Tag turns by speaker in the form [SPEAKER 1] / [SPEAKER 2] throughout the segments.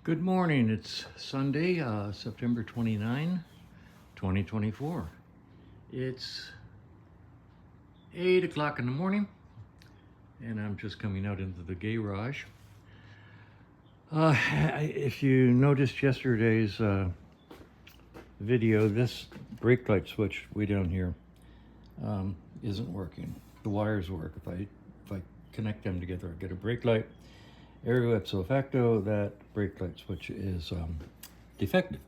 [SPEAKER 1] Good morning. It's Sunday, September 29, 2024. It's 8 o'clock in the morning, and I'm just coming out into the garage. If you noticed yesterday's video, this brake light switch way down here isn't working. The wires work. If I connect them together, I get a brake light. Ergo ipso facto, that brake light switch is defective.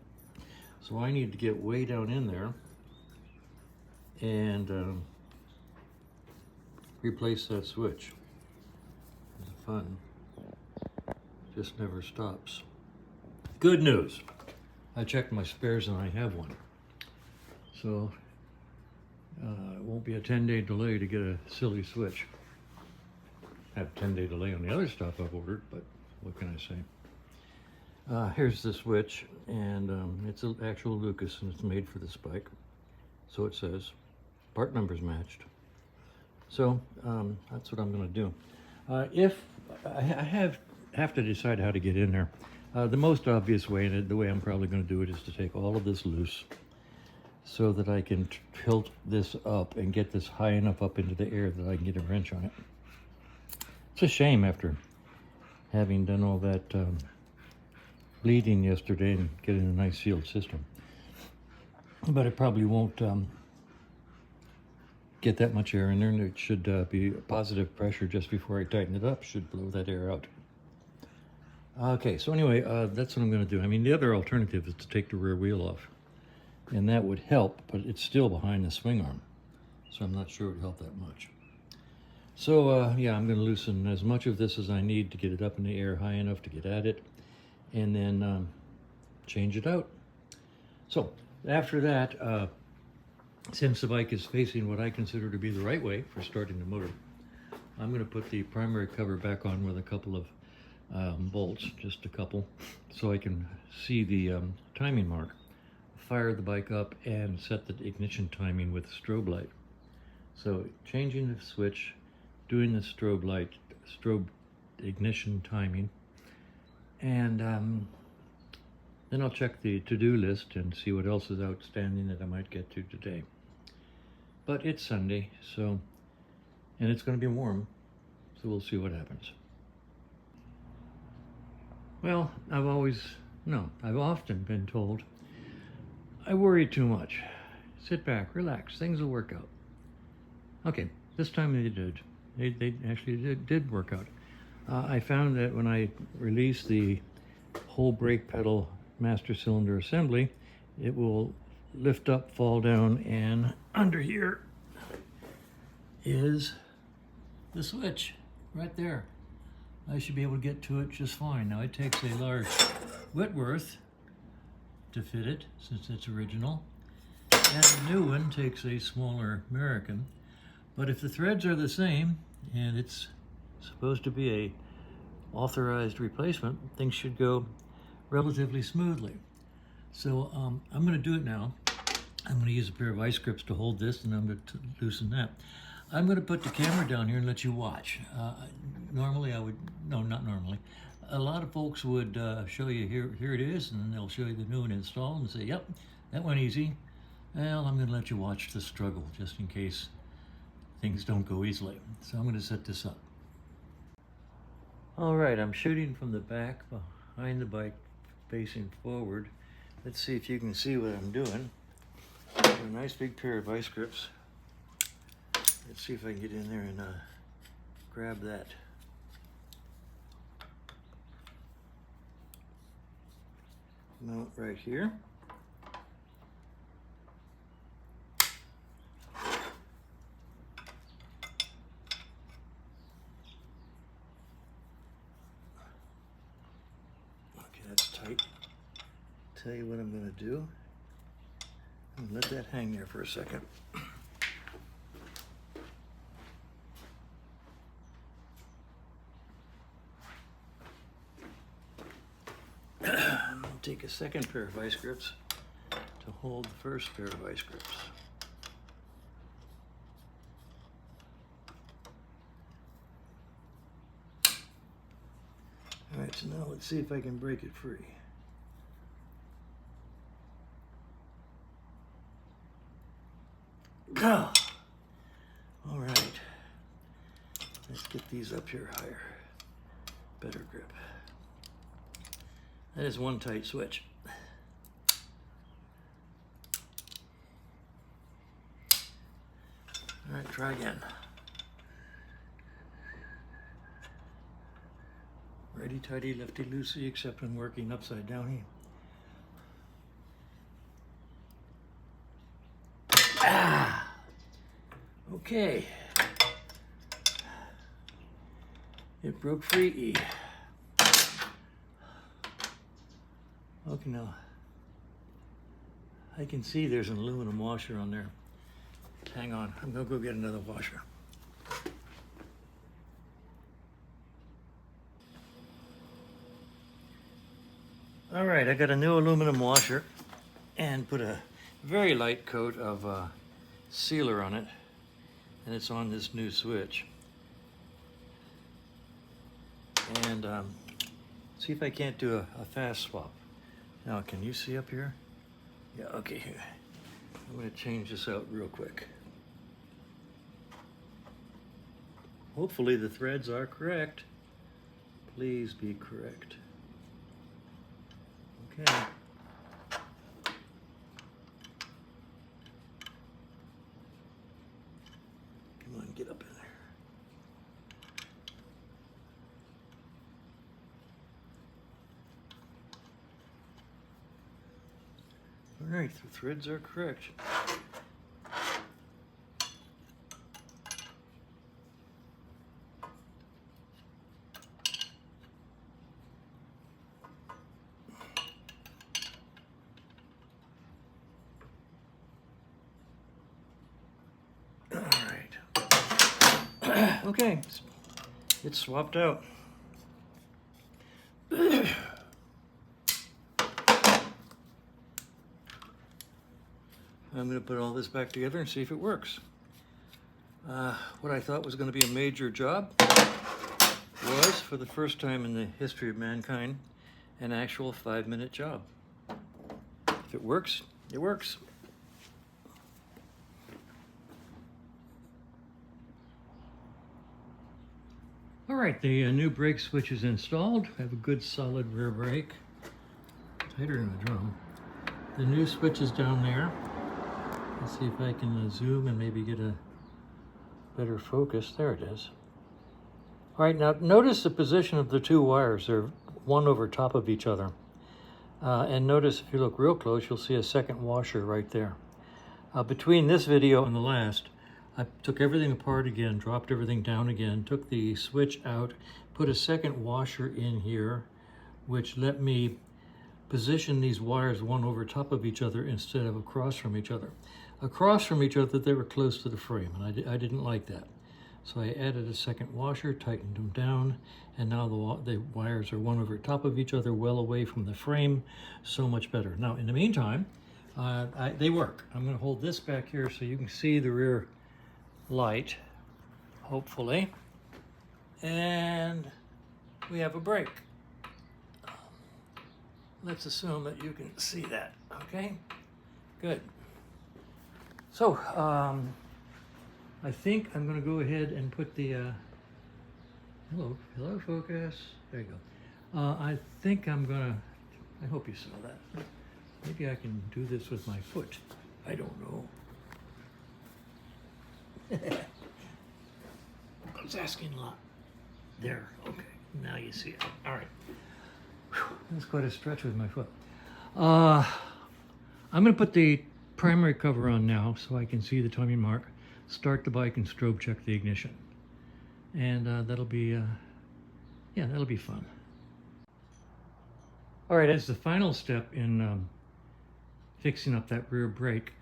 [SPEAKER 1] So I need to get way down in there and replace that switch. It's fun. Just never stops. Good news. I checked my spares and I have one. So it won't be a 10-day delay to get a silly switch. Have a 10-day delay on the other stuff I've ordered, but what can I say? Here's the switch, and it's an actual Lucas, and it's made for this bike. So it says, part numbers matched. So that's what I'm going to do. If I have to decide how to get in there. The most obvious way, and the way I'm probably going to do it, is to take all of this loose so that I can tilt this up and get this high enough up into the air that I can get a wrench on it. It's a shame after having done all that bleeding yesterday and getting a nice sealed system. But it probably won't get that much air in there, and it should be positive pressure just before I tighten it up. Should blow that air out. Okay, so anyway, that's what I'm going to do. I mean, the other alternative is to take the rear wheel off, and that would help, but it's still behind the swing arm, so I'm not sure it would help that much. So yeah, I'm going to loosen as much of this as I need to get it up in the air high enough to get at it, and then change it out. So after that, since the bike is facing what I consider to be the right way for starting the motor, I'm going to put the primary cover back on with a couple of bolts, just a couple, so I can see the timing mark, fire the bike up, and set the ignition timing with the strobe light. So changing the switch, doing the strobe ignition timing, and then I'll check the to-do list and see what else is outstanding that I might get to today. But it's Sunday, so, and it's going to be warm, so we'll see what happens. Well, I've often been told I worry too much. Sit back, relax, things will work out. Okay, this time they did. They actually did work out. I found that when I release the whole brake pedal master cylinder assembly, it will lift up, fall down, and under here is the switch right there. I should be able to get to it just fine. Now it takes a large Whitworth to fit it, since it's original, and the new one takes a smaller American. But if the threads are the same, and it's supposed to be a authorized replacement, things should go relatively smoothly. So I'm going to do it now. I'm going to use a pair of ice grips to hold this, and I'm going to loosen that. I'm going to put the camera down here and let you watch. Normally I would, no, not normally. A lot of folks would show you, here it is, and then they'll show you the new one installed and say, yep, that went easy. Well, I'm going to let you watch the struggle just in case things don't go easily. So I'm going to set this up. All right, I'm shooting from the back behind the bike facing forward. Let's see if you can see what I'm doing. Got a nice big pair of vice grips. Let's see if I can get in there and grab that. Mount right here. Okay, that's tight. Tell you what I'm going to do. I'm gonna let that hang there for a second. I'll take a second pair of vice grips to hold the first pair of vice grips. All right, right, so now let's see if I can break it free. Ah. All right, let's get these up here higher. Better grip. That is one tight switch. All right, try again. Righty tighty, lefty loosey, except when working upside down here. Ah! Okay. It broke free E. Okay, now I can see there's an aluminum washer on there. Hang on, I'm gonna go get another washer. All right, I got a new aluminum washer and put a very light coat of sealer on it, and it's on this new switch. And see if I can't do a fast swap. Now, can you see up here? Yeah, okay, here. I'm gonna change this out real quick. Hopefully the threads are correct. Please be correct. Okay. Come on, get up in there. All right, the threads are correct. Okay, it's swapped out. I'm going to put all this back together and see if it works. What I thought was going to be a major job was, for the first time in the history of mankind, an actual 5-minute job. If it works, it works. All right, the new brake switch is installed. I have a good solid rear brake, tighter than a drum. The new switch is down there. Let's see if I can zoom and maybe get a better focus. There it is. All right, now notice the position of the two wires. They're one over top of each other. And notice if you look real close, you'll see a second washer right there. Between this video and the last, I took everything apart again, dropped everything down again, took the switch out, put a second washer in here, which let me position these wires one over top of each other instead of across from each other. Across from each other, they were close to the frame, and I didn't like that. So I added a second washer, tightened them down, and now the wires are one over top of each other, well away from the frame, so much better. Now, in the meantime, they work. I'm going to hold this back here so you can see the rear light, hopefully, and we have a brake. Let's assume that you can see that. Okay, good. So I think I'm going to go ahead and put the hello focus, there you go. I think I'm gonna, I hope you saw that. Maybe I can do this with my foot, I don't know. I was asking a lot. There, okay, now you see it. All right. Whew, that's quite a stretch with my foot. I'm going to put the primary cover on now so I can see the timing mark, start the bike, and strobe check the ignition. And that'll be, yeah, that'll be fun. All right, as the final step in fixing up that rear brake,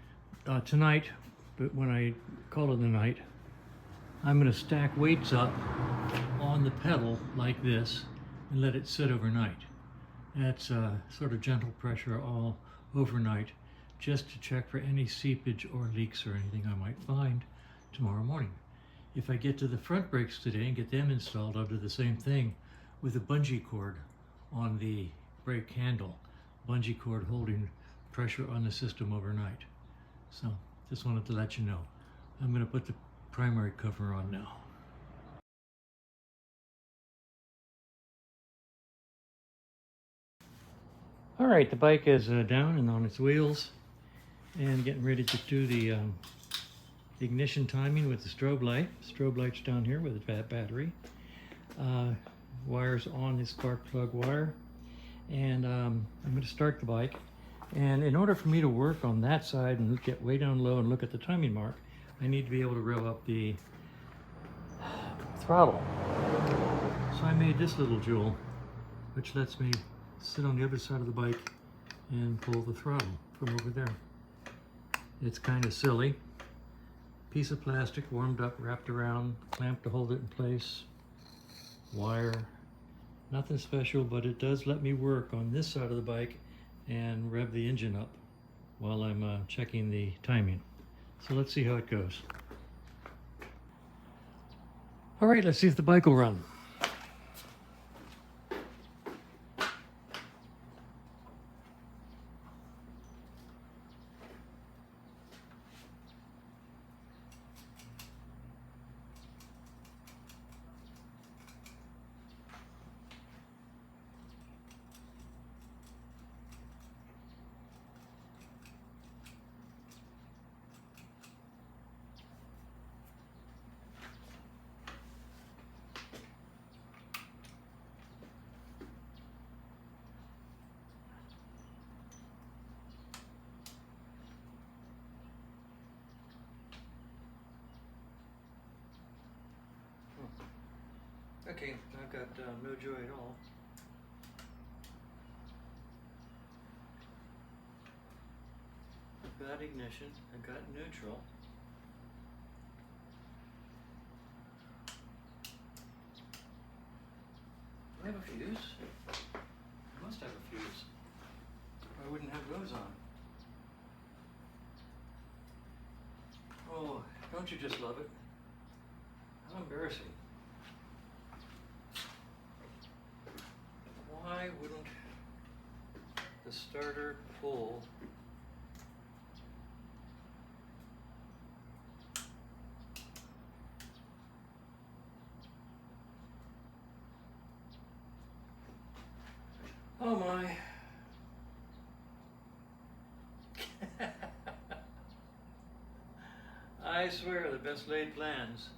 [SPEAKER 1] tonight, but when I call it a night, I'm going to stack weights up on the pedal like this and let it sit overnight. That's sort of gentle pressure all overnight, just to check for any seepage or leaks or anything I might find tomorrow morning. If I get to the front brakes today and get them installed, I'll do the same thing with a bungee cord on the brake handle, bungee cord holding pressure on the system overnight. So just wanted to let you know. I'm going to put the primary cover on now. All right, the bike is down and on its wheels and getting ready to do the ignition timing with the strobe light. Strobe light's down here with a battery. Wires on the spark plug wire. And I'm going to start the bike. And in order for me to work on that side and get way down low and look at the timing mark, I need to be able to rev up the throttle. So I made this little jewel, which lets me sit on the other side of the bike and pull the throttle from over there. It's kind of silly. Piece of plastic warmed up, wrapped around, clamp to hold it in place, wire. Nothing special, but it does let me work on this side of the bike and rev the engine up while I'm checking the timing. So let's see how it goes. All right, let's see if the bike will run. Okay, I've got no joy at all. I've got ignition, I've got neutral. Do I have a fuse? I must have a fuse. I wouldn't have those on. Oh, don't you just love it? How embarrassing. Why wouldn't the starter pull? Oh my. I swear, the best laid plans.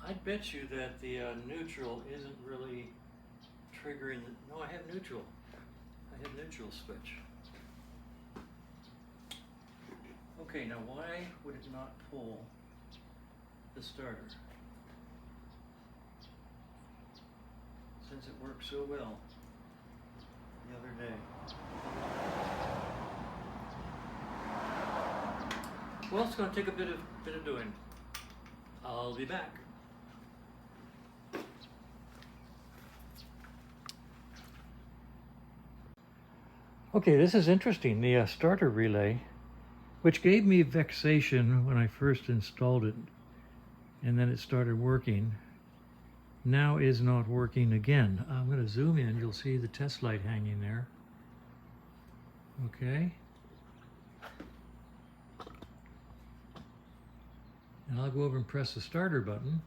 [SPEAKER 1] I'd bet you that the neutral isn't really triggering the... No, I have neutral. I have neutral switch. Okay, now why would it not pull the starter? Since it worked so well the other day. Well, it's going to take a bit of doing. I'll be back. Okay, this is interesting. The starter relay, which gave me vexation when I first installed it, and then it started working, now is not working again. I'm going to zoom in. You'll see the test light hanging there. Okay. And I'll go over and press the starter button.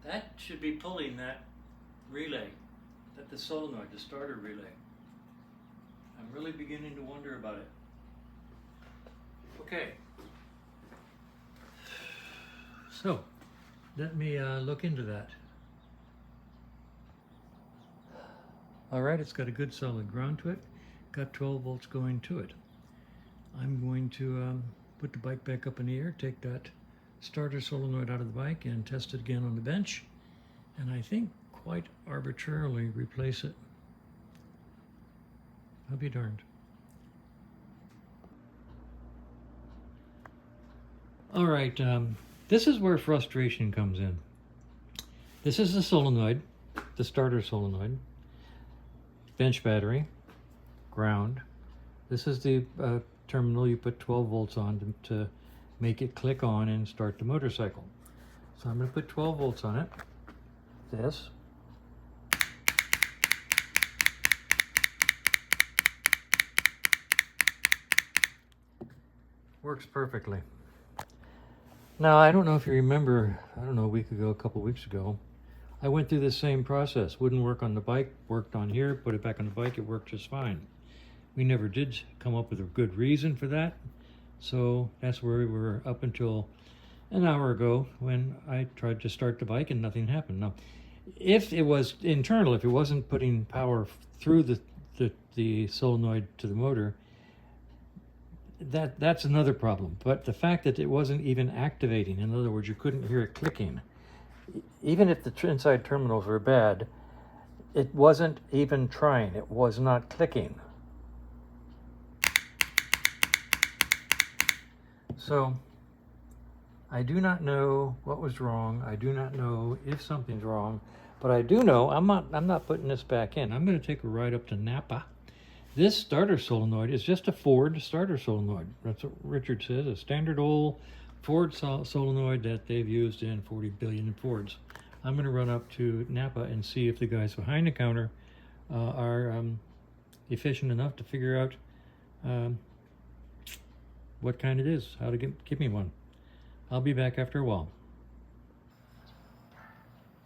[SPEAKER 1] That should be pulling that relay, the solenoid, the starter relay. I'm really beginning to wonder about it. Okay. So, let me look into that. All right, it's got a good solid ground to it. Got 12 volts going to it. I'm going to put the bike back up in the air, take that starter solenoid out of the bike and test it again on the bench, and I think quite arbitrarily replace it. I'll be darned. All right, this is where frustration comes in. This is the solenoid, the starter solenoid, bench battery, ground. This is the terminal you put 12 volts on to make it click on and start the motorcycle. So I'm going to put 12 volts on it. This. Works perfectly. Now, I don't know if you remember, I don't know, a week ago, a couple weeks ago, I went through the same process. Wouldn't work on the bike, worked on here, put it back on the bike, it worked just fine. We never did come up with a good reason for that. So that's where we were up until an hour ago when I tried to start the bike and nothing happened. Now, if it was internal, if it wasn't putting power through the solenoid to the motor, that's another problem. But the fact that it wasn't even activating, in other words, you couldn't hear it clicking, even if the inside terminals were bad, it wasn't even trying. It was not clicking. So I do not know what was wrong. I do not know if something's wrong, but I do know I'm not putting this back in. I'm going to take a ride up to Napa. This starter solenoid is just a Ford starter solenoid. That's what Richard says, a standard old Ford solenoid that they've used in 40 billion Fords. I'm going to run up to Napa and see if the guys behind the counter are efficient enough to figure out what kind it is, how to give me one. I'll be back after a while.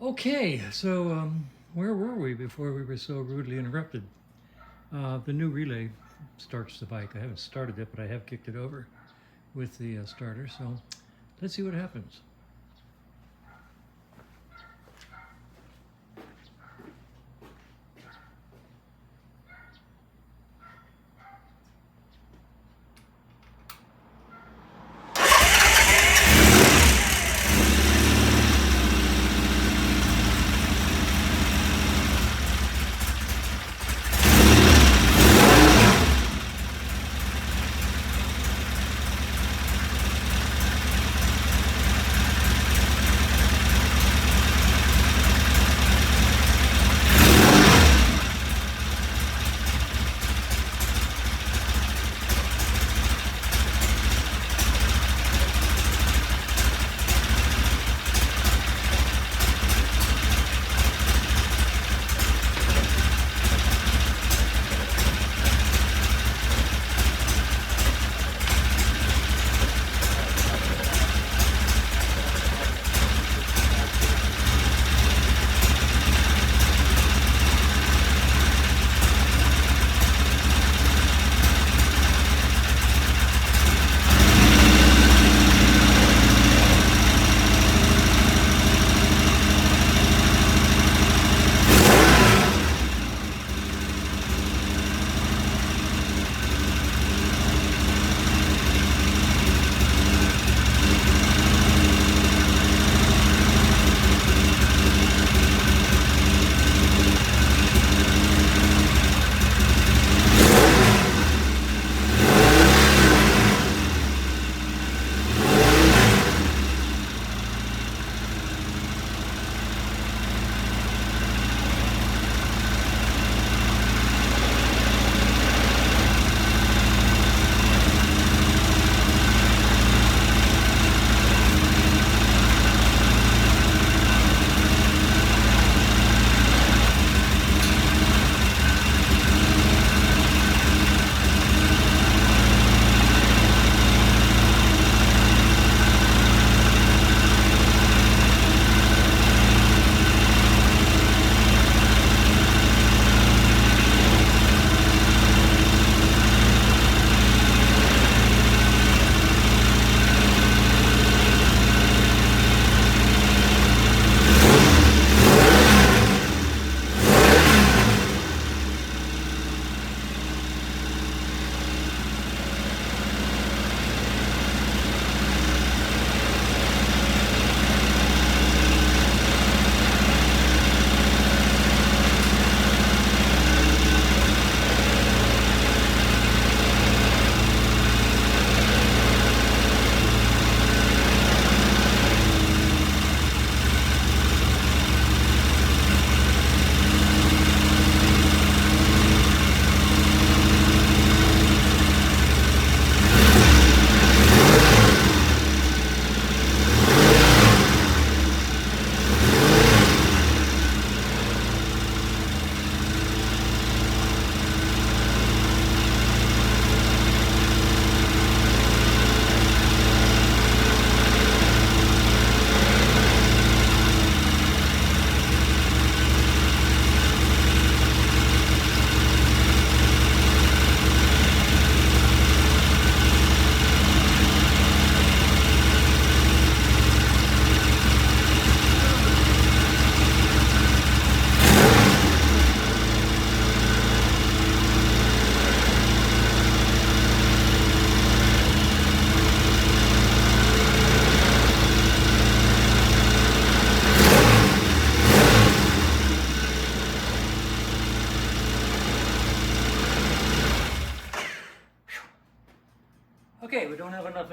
[SPEAKER 1] Okay, so where were we before we were so rudely interrupted? The new relay starts the bike. I haven't started it, but I have kicked it over with the starter, so let's see what happens.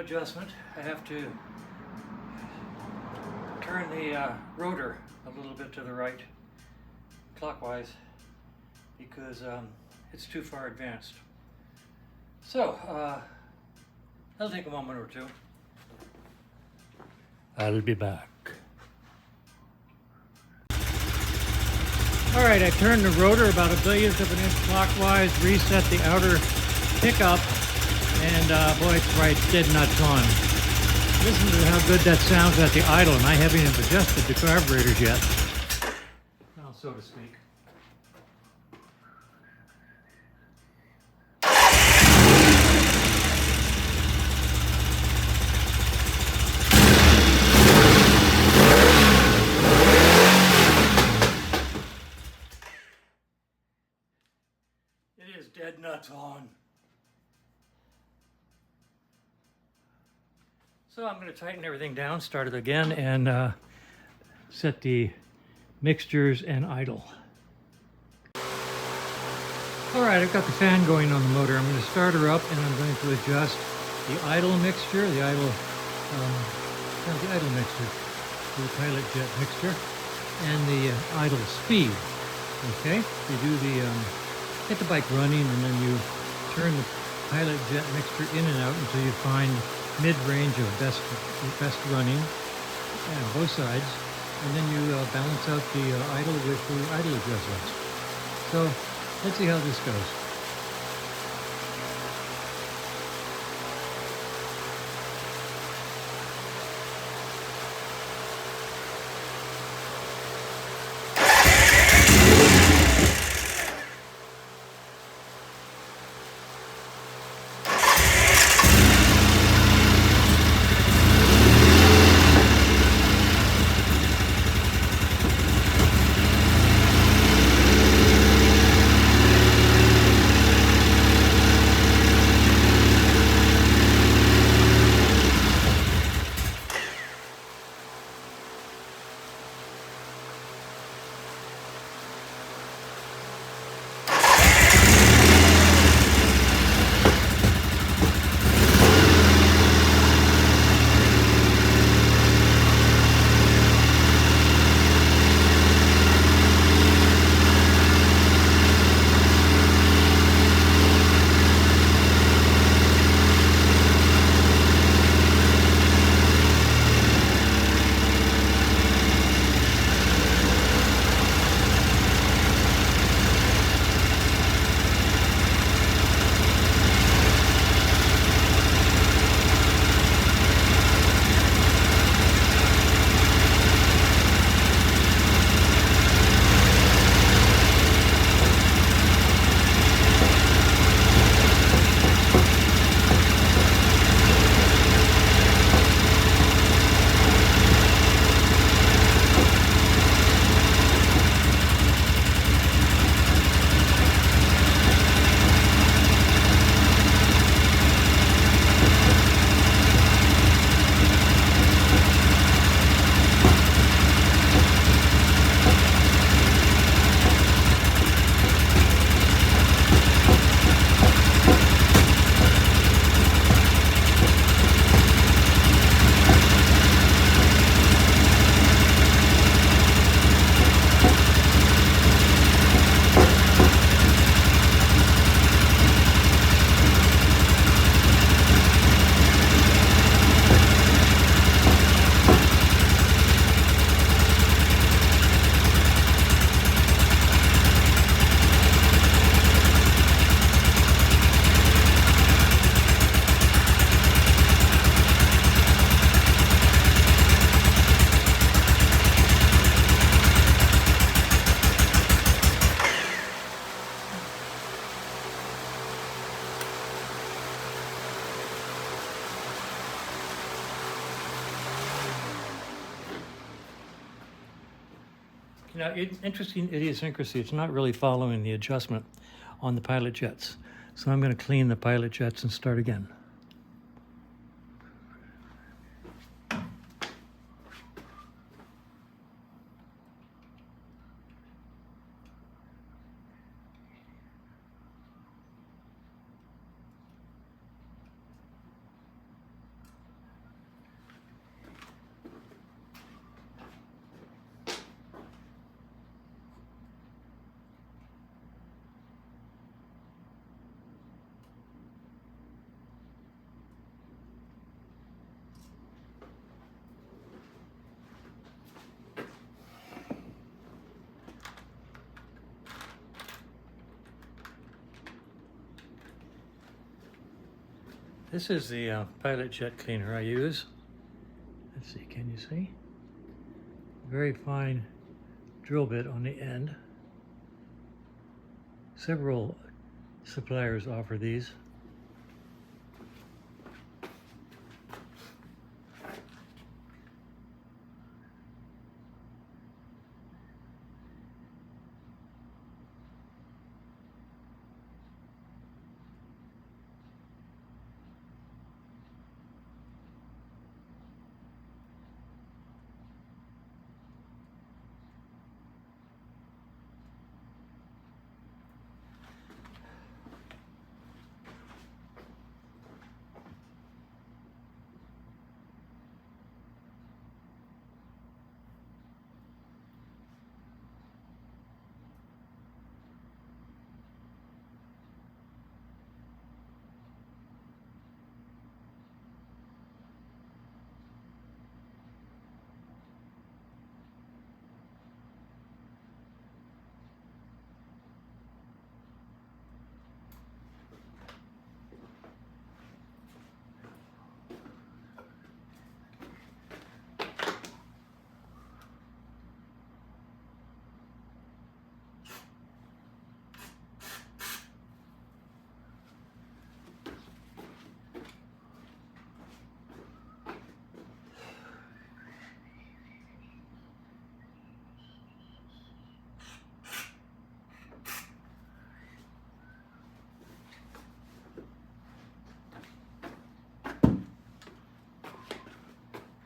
[SPEAKER 1] adjustment. I have to turn the rotor a little bit to the right, clockwise, because it's too far advanced. So, that'll take a moment or two. I'll be back. All right, I turned the rotor about 1/1000th of an inch clockwise, reset the outer pickup, and boy, it's right, dead nuts on. Listen to how good that sounds at the idle, and I haven't even adjusted the carburetors yet. Well, so to speak. It is dead nuts on. So I'm going to tighten everything down, start it again, and set the mixtures and idle. All right, I've got the fan going on the motor. I'm going to start her up, and I'm going to adjust the idle mixture, the idle mixture, the pilot jet mixture, and the idle speed. Okay, you do get the bike running, and then you turn the pilot jet mixture in and out until you find mid-range of best running on both sides, and then you balance out the idle with the idle adjustments. So let's see how this goes. Now, interesting idiosyncrasy, it's not really following the adjustment on the pilot jets. So I'm going to clean the pilot jets and start again. This is the pilot jet cleaner I use. Let's see, can you see? Very fine drill bit on the end. Several suppliers offer these.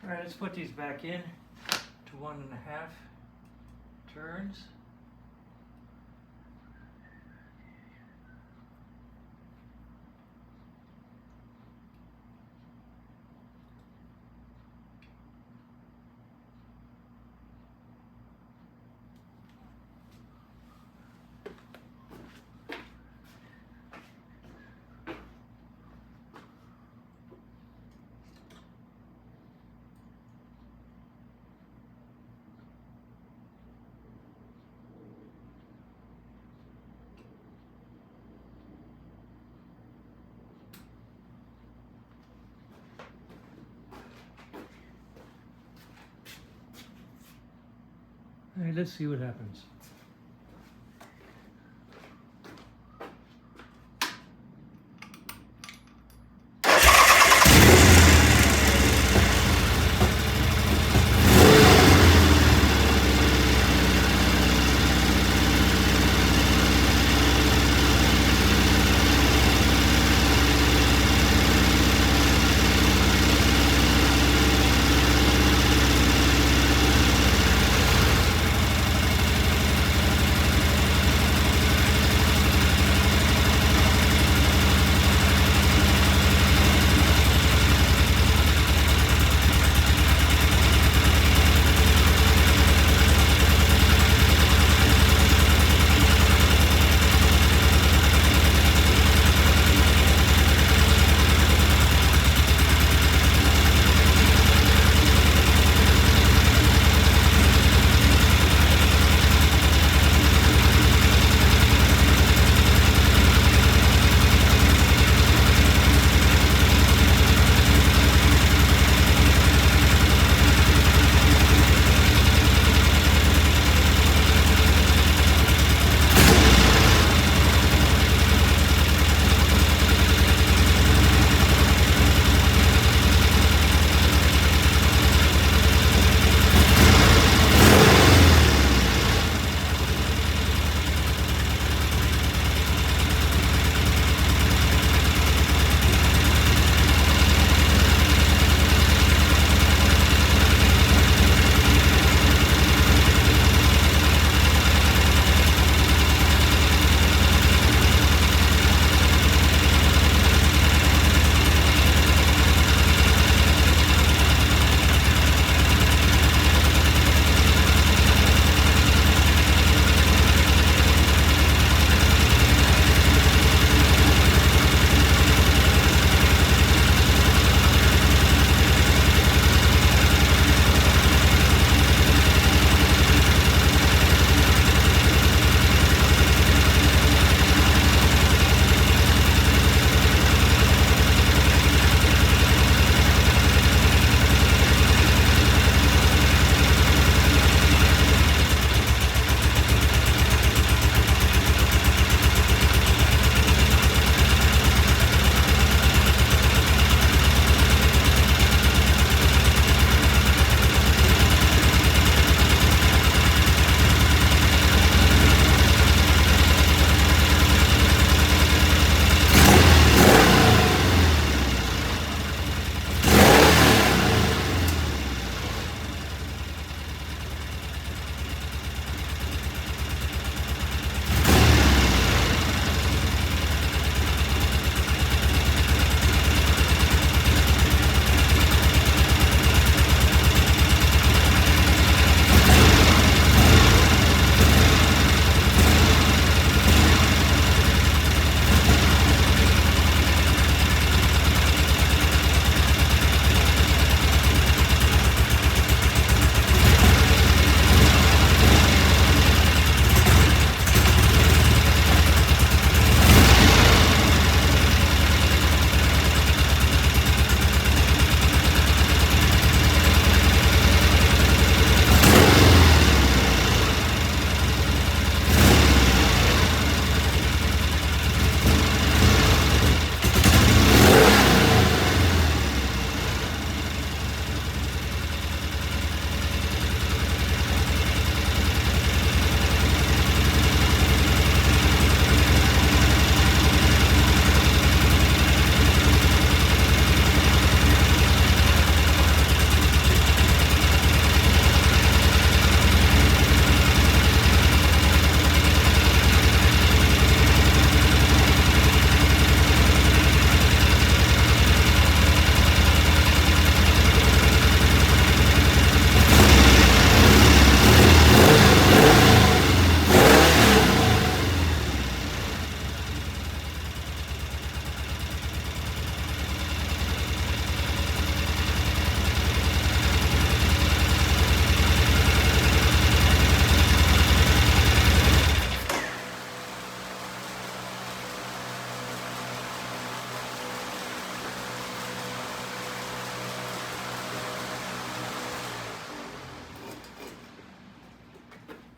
[SPEAKER 1] All right, let's put these back in to 1.5 turns. All right, let's see what happens.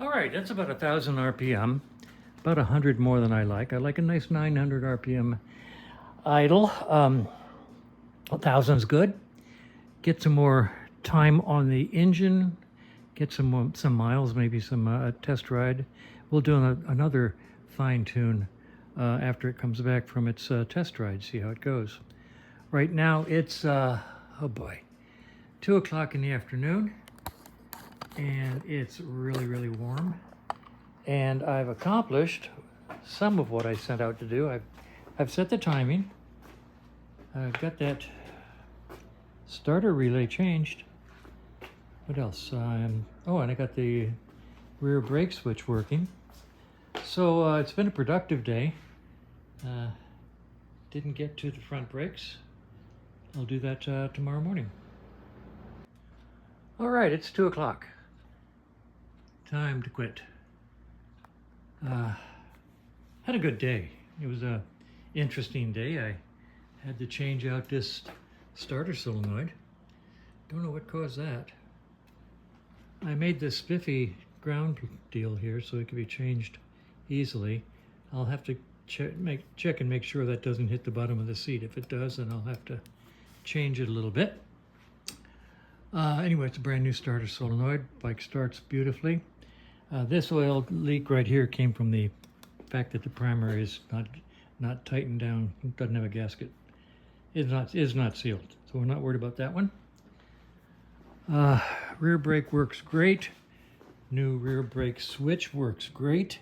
[SPEAKER 1] All right, that's about 1,000 RPM, about 100 more than I like. I like a nice 900 RPM idle. 1,000's good. Get some more time on the engine, get some miles, maybe some test ride. We'll do another fine tune after it comes back from its test ride, see how it goes. Right now it's, oh boy, 2 o'clock in the afternoon, and it's really, really warm. And I've accomplished some of what I set out to do. I've set the timing. I've got that starter relay changed. What else? Oh, and I got the rear brake switch working. So it's been a productive day. Didn't get to the front brakes. I'll do that tomorrow morning. All right, it's 2 o'clock. Time to quit. Had a good day. It was a interesting day. I had to change out this starter solenoid. Don't know what caused that. I made this spiffy ground deal here so it can be changed easily. I'll have to check and make sure that doesn't hit the bottom of the seat. If it does, then I'll have to change it a little bit. Anyway, it's a brand new starter solenoid. Bike starts beautifully. This oil leak right here came from the fact that the primer is not tightened down. It doesn't have a gasket. Is not sealed, so we're not worried about that one. Rear brake works great. New rear brake switch works great.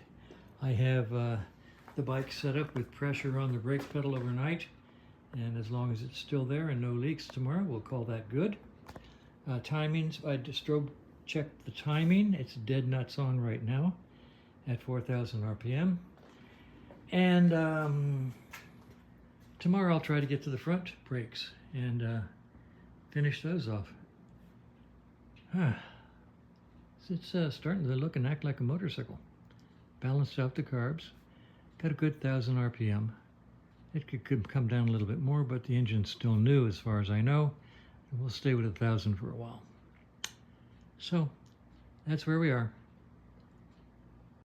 [SPEAKER 1] I have the bike set up with pressure on the brake pedal overnight, and as long as it's still there and no leaks tomorrow, we'll call that good. Timings, I strobe checked the timing. It's dead nuts on right now at 4,000 RPM. And tomorrow I'll try to get to the front brakes and finish those off. It's starting to look and act like a motorcycle. Balanced out the carbs. Got a good 1,000 RPM. It could come down a little bit more, but the engine's still new as far as I know. And we'll stay with 1,000 for a while. So that's where we are.